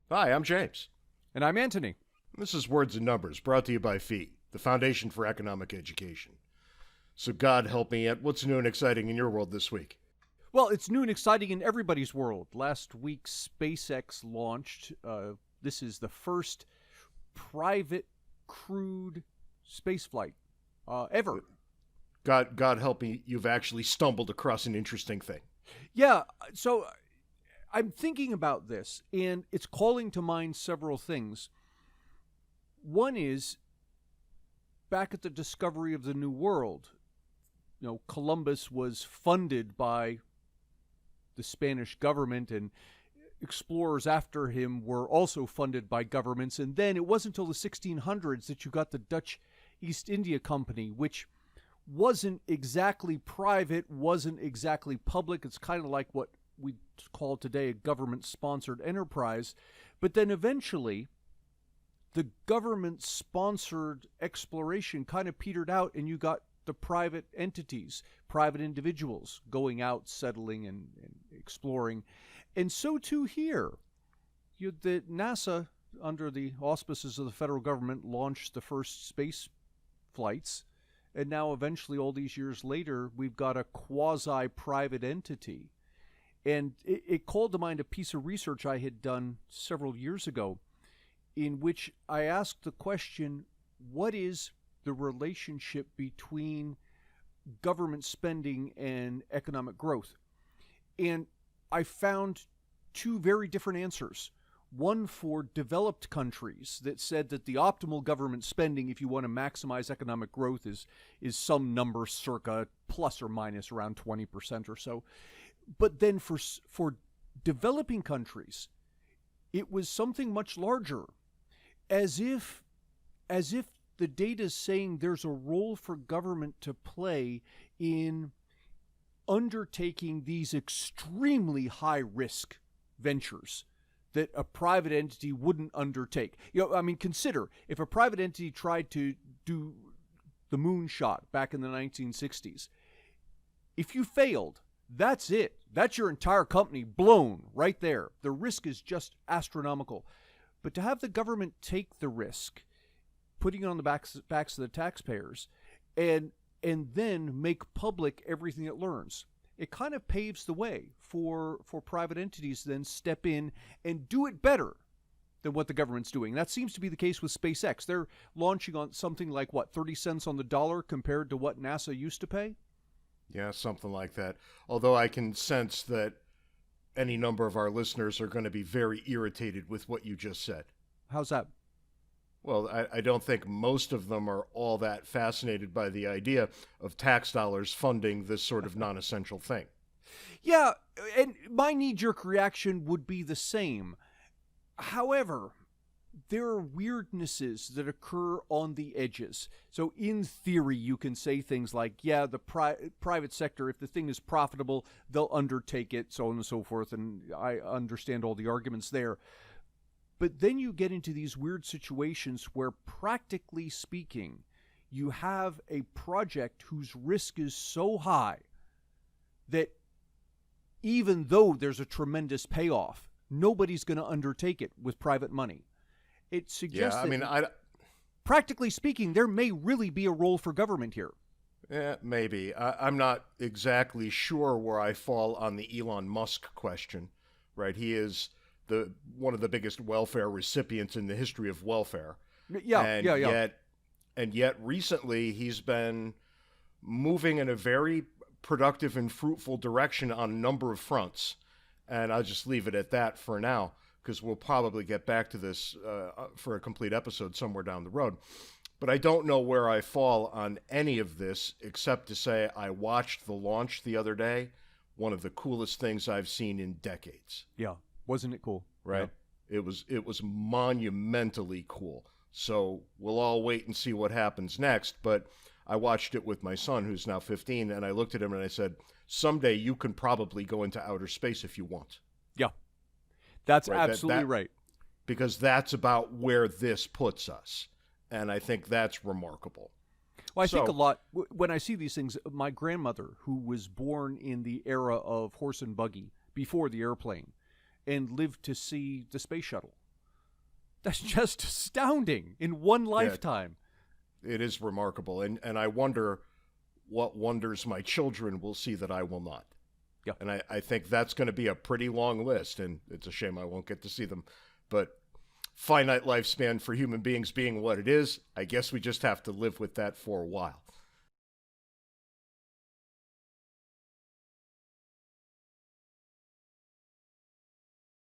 Hi, I'm James. And I'm Anthony. This is Words and Numbers, brought to you by FEE, the Foundation for Economic Education. So God help me, Ed, what's new and exciting in your world this week? Well, it's new and exciting in everybody's world. Last week, SpaceX launched. This is the first private crewed spaceflight ever. God help me, you've actually stumbled across an interesting thing. Yeah, so I'm thinking about this, and it's calling to mind several things. One is, back at the discovery of the New World, Columbus was funded by the Spanish government, and explorers after him were also funded by governments. And then it wasn't until the 1600s that you got the Dutch East India Company, which wasn't exactly private, wasn't exactly public. It's kind of like what we call today a government-sponsored enterprise. But then eventually, the government-sponsored exploration kind of petered out, and you got the private entities, private individuals going out, settling, and exploring. And so too here. The NASA, under the auspices of the federal government, launched the first space flights. And now eventually, all these years later, we've got a quasi-private entity. And it called to mind a piece of research I had done several years ago, in which I asked the question, what is the relationship between government spending and economic growth? And I found two very different answers. One for developed countries that said that the optimal government spending, if you want to maximize economic growth, is some number circa plus or minus around 20% or so. But then for developing countries, it was something much larger, as if the data is saying there's a role for government to play in undertaking these extremely high-risk ventures that a private entity wouldn't undertake. Consider if a private entity tried to do the moonshot back in the 1960s. If you failed, that's it. That's your entire company blown right there. The risk is just astronomical. But to have the government take the risk, putting it on the backs of the taxpayers, and then make public everything it learns, it kind of paves the way for private entities to then step in and do it better than what the government's doing. That seems to be the case with SpaceX. They're launching on something like, 30 cents on the dollar compared to what NASA used to pay? Yeah, something like that. Although I can sense that any number of our listeners are going to be very irritated with what you just said. How's that? Well, I don't think most of them are all that fascinated by the idea of tax dollars funding this sort of non-essential thing. Yeah, and my knee-jerk reaction would be the same. However, there are weirdnesses that occur on the edges. So in theory, you can say things like, yeah, the private sector, if the thing is profitable, they'll undertake it, so on and so forth, and I understand all the arguments there. But then you get into these weird situations where, practically speaking, you have a project whose risk is so high that even though there's a tremendous payoff, nobody's going to undertake it with private money. It suggests practically speaking, there may really be a role for government here. Yeah, maybe. I'm not exactly sure where I fall on the Elon Musk question, right? He is one of the biggest welfare recipients in the history of welfare. Yeah. And yet recently he's been moving in a very productive and fruitful direction on a number of fronts. And I'll just leave it at that for now, because we'll probably get back to this for a complete episode somewhere down the road. But I don't know where I fall on any of this, except to say I watched the launch the other day, one of the coolest things I've seen in decades. Yeah. Wasn't it cool? Right? Yeah. It was monumentally cool. So we'll all wait and see what happens next. But I watched it with my son, who's now 15, and I looked at him and I said, someday you can probably go into outer space if you want. Yeah. That's right? Absolutely right. Because that's about where this puts us. And I think that's remarkable. Well, I think a lot, when I see these things, my grandmother, who was born in the era of horse and buggy, before the airplane, and lived to see the space shuttle. That's just astounding in one lifetime. It is remarkable. And I wonder what wonders my children will see that I will not. Yeah. And I think that's going to be a pretty long list, and it's a shame I won't get to see them. But finite lifespan for human beings being what it is, I guess we just have to live with that for a while.